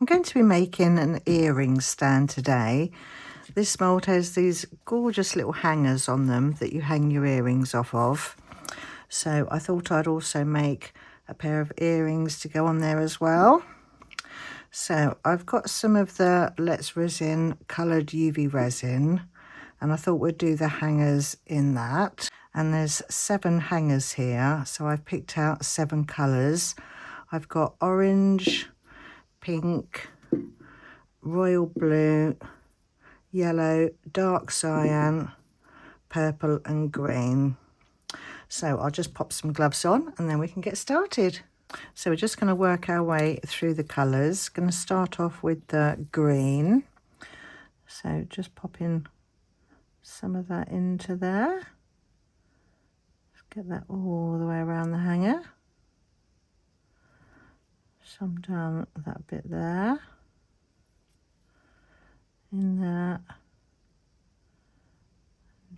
I'm going to be making an earring stand today. This mould has these gorgeous little hangers on them that you hang your earrings off of. So I thought I'd also make a pair of earrings to go on there as well. So I've got some of the Let's Resin coloured UV resin, and I thought we'd do the hangers in that. And there's 7 hangers here, so I've picked out 7 colours. I've got orange, pink, royal blue, yellow, dark cyan, purple and green. So I'll just pop some gloves on and then we can get started. So we're just going to work our way through the colours. Going to start off with the green. So just pop in some of that into there. Let's get that all the way around the hanger. Some down that bit there. In there.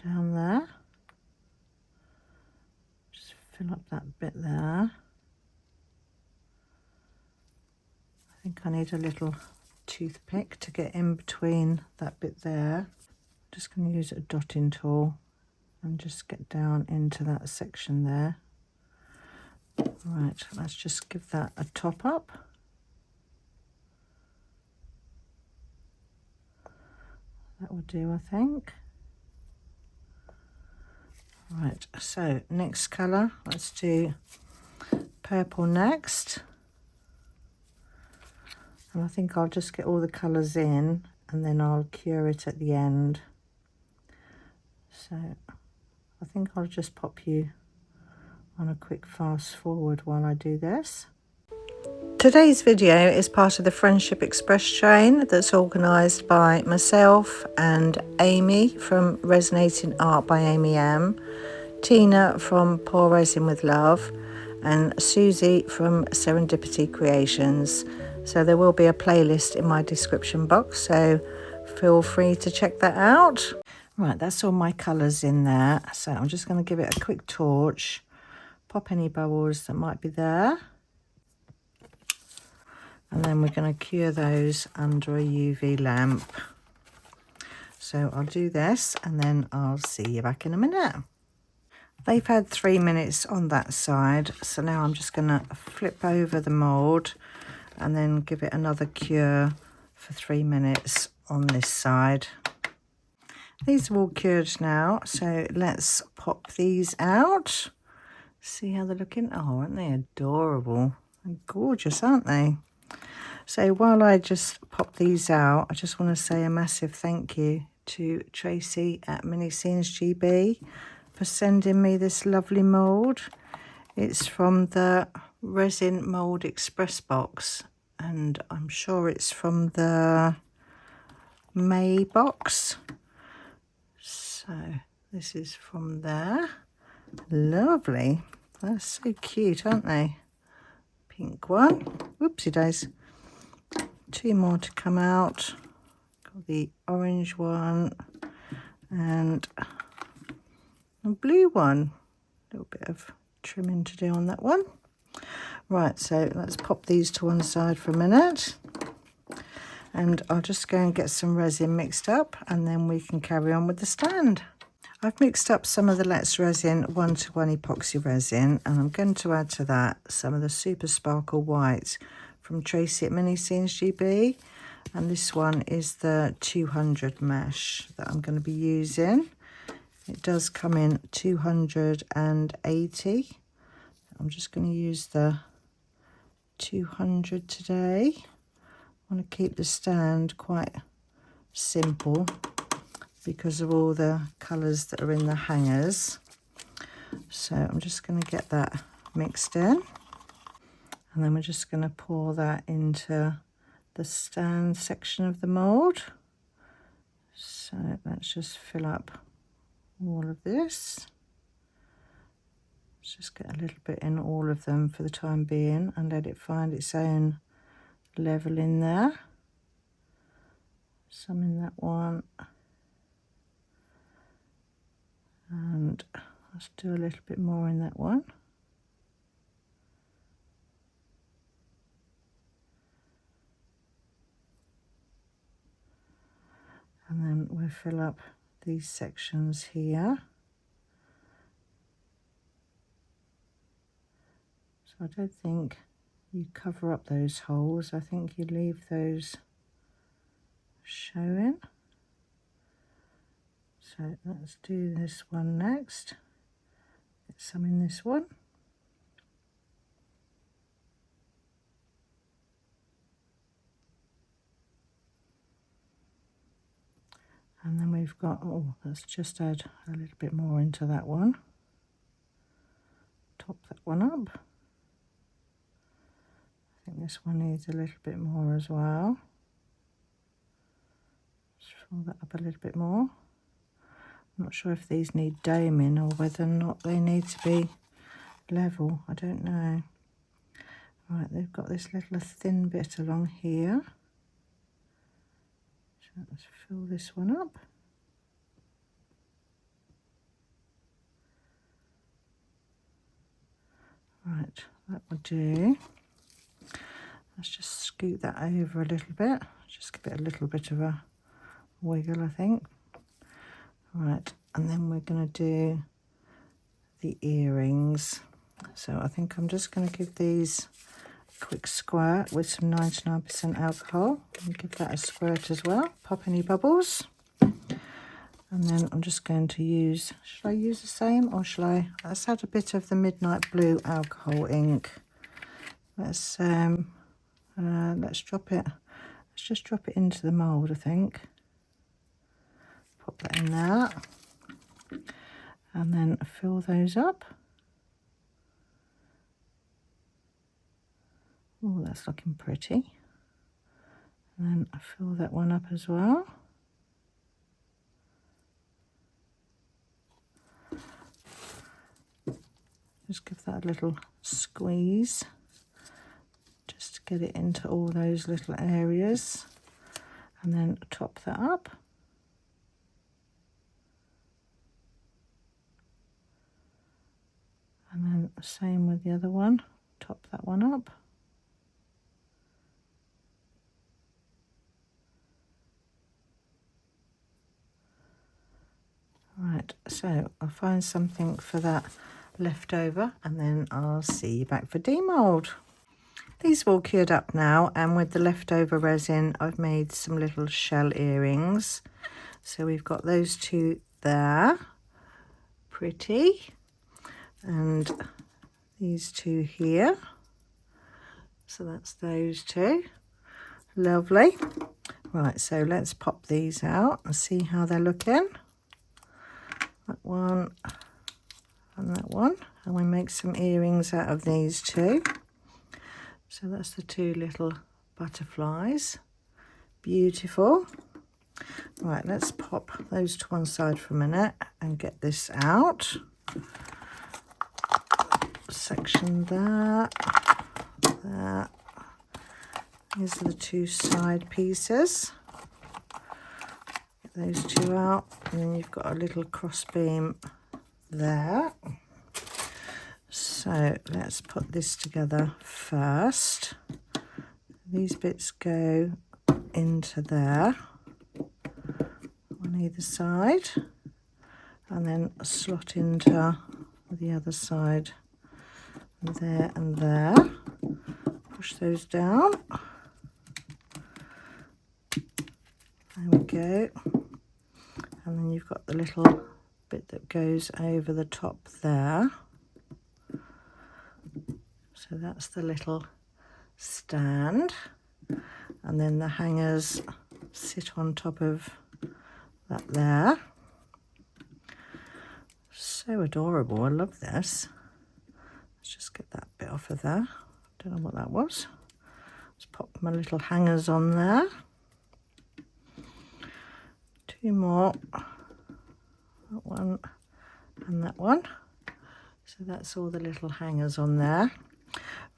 Down there. Just fill up that bit there. I think I need a little toothpick to get in between that bit there. I'm just going to use a dotting tool and just get down into that section there. Right, let's just give that a top up. That will do, I think. Right, so next colour, let's do purple next. And I think I'll just get all the colours in and then I'll cure it at the end. So I think I'll just pop you on a quick fast forward while I do this. Today's video is part of the Friendship Express train that's organised by myself and Amy from Resonating Art by Amy M, Tina from Pour Resin with Love, and Susie from Serendipity Creations. So there will be a playlist in my description box, so feel free to check that out. Right, that's all my colours in there. So I'm just going to give it a quick torch, pop any bubbles that might be there. And then we're going to cure those under a UV lamp. So I'll do this and then I'll see you back in a minute. They've had 3 minutes on that side. So now I'm just going to flip over the mould and then give it another cure for 3 minutes on this side. These are all cured now, so let's pop these out. See how they're looking. Oh, aren't they adorable? They're gorgeous, aren't they? So while I just pop these out, I just want to say a massive thank you to Tracy at MiniScenes GB for sending me this lovely mould. It's from the Resin Mould Express box, and I'm sure it's from the May box. So this is from there. Lovely. That's so cute, aren't they? Pink one. Whoopsie days. 2 more to come out. Got the orange one and a blue one. A little bit of trimming to do on that one. Right, so let's pop these to one side for a minute. And I'll just go and get some resin mixed up and then we can carry on with the stand. I've mixed up some of the Let's Resin 1-to-1 epoxy resin, and I'm going to add to that some of the Super Sparkle White from Tracy at MiniScenes GB. And this one is the 200 mesh that I'm going to be using. It does come in 280. I'm just going to use the 200 today. I want to keep the stand quite simple because of all the colours that are in the hangers. So I'm just going to get that mixed in. And then we're just going to pour that into the stand section of the mould. So let's just fill up all of this. Let's just get a little bit in all of them for the time being and let it find its own level in there. Some in that one. And let's do a little bit more in that one. And then we'll fill up these sections here. So I don't think you cover up those holes. I think you leave those showing. So let's do this one next. Get some in this one. And then we've got, oh, let's just add a little bit more into that one. Top that one up. I think this one needs a little bit more as well. Just fill that up a little bit more. I'm not sure if these need doming or whether or not they need to be level. I don't know. Right, they've got this little thin bit along here. So let's fill this one up. Right, that will do. Let's just scoot that over a little bit. Just give it a little bit of a wiggle, I think. Right, and then we're going to do the earrings. So I think I'm just going to give these a quick squirt with some 99% alcohol. And give that a squirt as well. Pop any bubbles. And then I'm just going to use, should I use the same or shall I? Let's add a bit of the Midnight Blue alcohol ink. Let's drop it. Let's just drop it into the mould, I think. Pop that in there. And then fill those up. Oh, that's looking pretty. And then fill that one up as well. Just give that a little squeeze, just to get it into all those little areas, and then top that up. And then same with the other one, top that one up. Right, so I'll find something for that left over and then I'll see you back for demold. These have all cured up now, and with the leftover resin I've made some little shell earrings. So we've got those two there, pretty, and these two here. So that's those two, lovely. Right, so let's pop these out and see how they're looking. That one and that one, and we make some earrings out of these two. So that's the two little butterflies, beautiful. Right, let's pop those to one side for a minute and get this out. Section that. These are the two side pieces. Get those two out, and then you've got a little cross beam there. So let's put this together first. These bits go into there on either side, and then slot into the other side there and there. Push those down. There we go. And then you've got the little bit that goes over the top there. So that's the little stand, and then the hangers sit on top of that there. So adorable, I love this. Let's just get that bit off of there. Don't know what that was. Let's pop my little hangers on there. Two more, that one and that one. So that's all the little hangers on there.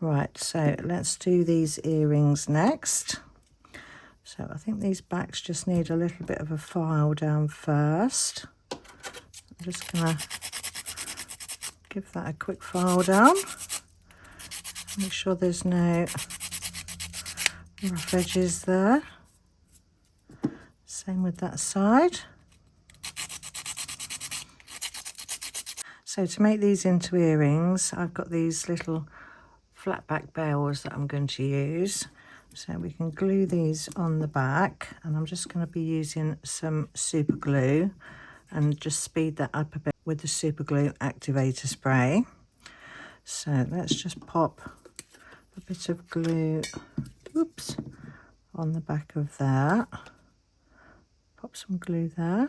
Right, so let's do these earrings next. So I think these backs just need a little bit of a file down first. I'm just gonna give that a quick file down. Make sure there's no rough edges there. Same with that side. So to make these into earrings, I've got these little flat back bells that I'm going to use. So we can glue these on the back, and I'm just going to be using some super glue and just speed that up a bit with the super glue activator spray. So let's just pop a bit of glue, oops, on the back of that. Pop some glue there.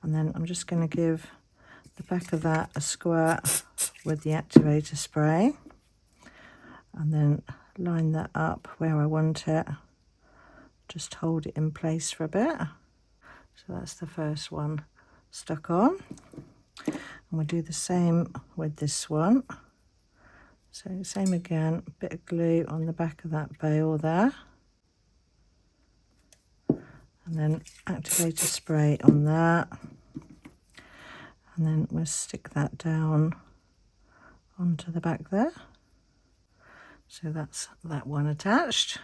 And then I'm just going to give the back of that a squirt with the activator spray, and then line that up where I want it. Just hold it in place for a bit. So that's the first one stuck on. And we'll do the same with this one. So same again, a bit of glue on the back of that bail there. And then activator spray on that. And then we'll stick that down onto the back there. So that's that one attached.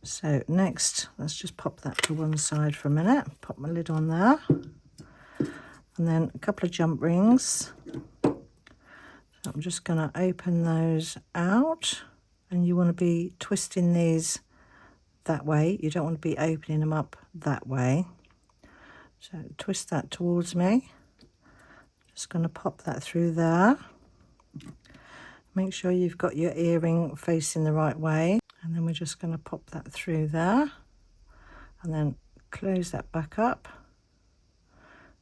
So next, let's just pop that to one side for a minute. Pop my lid on there. And then a couple of jump rings. So I'm just going to open those out. And you want to be twisting these that way. You don't want to be opening them up that way. So twist that towards me. Just going to pop that through there. Make sure you've got your earring facing the right way. And then we're just going to pop that through there. And then close that back up.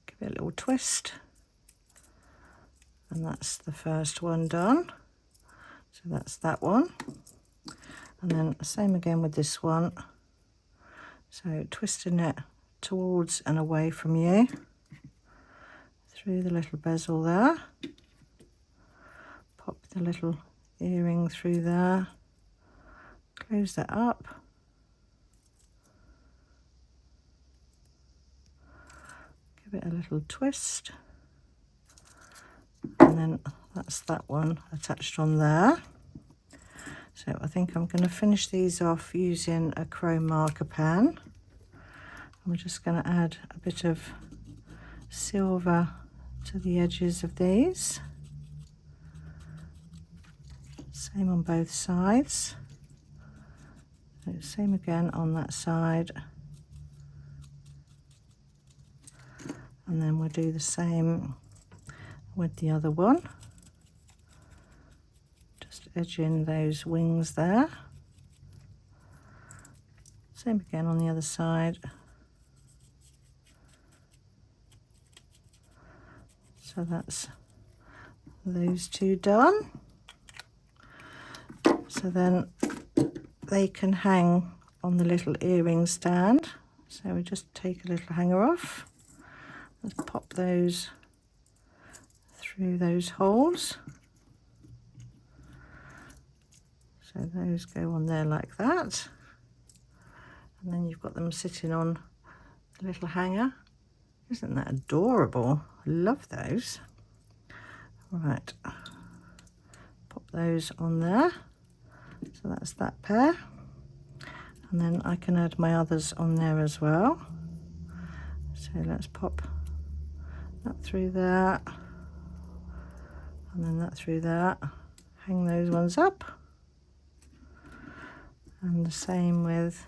Give it a little twist. And that's the first one done. So that's that one. And then same again with this one. So twisting it towards and away from you. Through the little bezel there. Pop the little earring through there. Close that up. Give it a little twist. And then that's that one attached on there. So I think I'm going to finish these off using a chrome marker pen. I'm just going to add a bit of silver to the edges of these. Same on both sides. So same again on that side. And then we'll do the same with the other one. Just edging those wings there. Same again on the other side. So that's those two done. So then they can hang on the little earring stand. So we just take a little hanger off. Let's pop those through those holes. So those go on there like that. And then you've got them sitting on the little hanger. Isn't that adorable? I love those. Right, pop those on there. So that's that pair. And then I can add my others on there as well. So let's pop that through there. And then that through there. Hang those ones up. And the same with,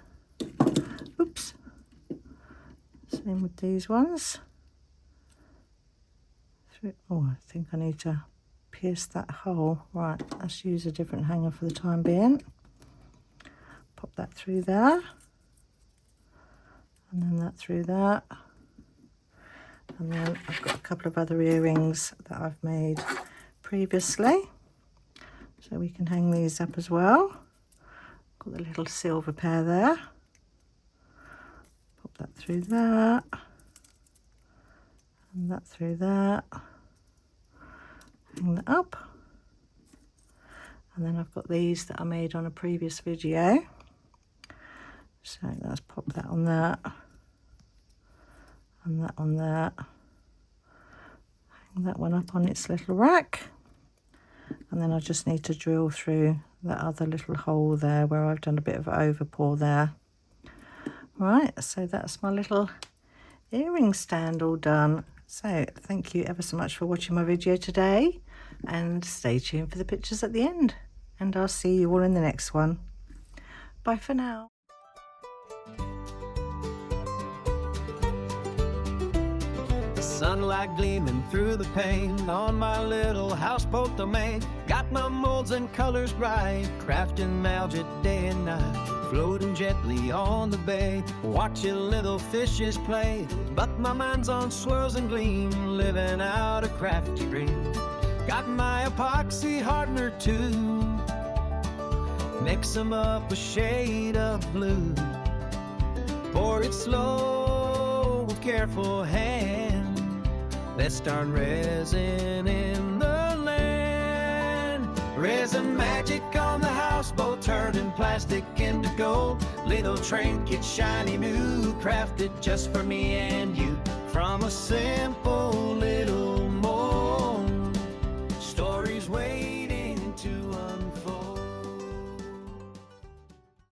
oops, same with these ones. Oh, I think I need to pierce that hole. Right, let's use a different hanger for the time being. Pop that through there. And then that through there. And then I've got a couple of other earrings that I've made previously. So we can hang these up as well. Got the little silver pair there. Pop that through there. And that through there. Hang that up. And then I've got these that I made on a previous video. So let's pop that on there. And that on there. Hang that one up on its little rack. And then I just need to drill through that other little hole there where I've done a bit of overpour there. Right, so that's my little earring stand all done. So thank you ever so much for watching my video today, and stay tuned for the pictures at the end, and I'll see you all in the next one. Bye for now. Sunlight gleaming through the pane on my little houseboat domain. Got my molds and colors right, crafting algae day and night, floating gently on the bay, watching little fishes play. But my mind's on swirls and gleam, living out a crafty dream. Got my epoxy hardener too, mix 'em up a shade of blue, pour it slow with careful hand. Let's start resin in the land. Resin magic on the houseboat, turning plastic into gold. Little trinket, shiny new, crafted just for me and you. From a simple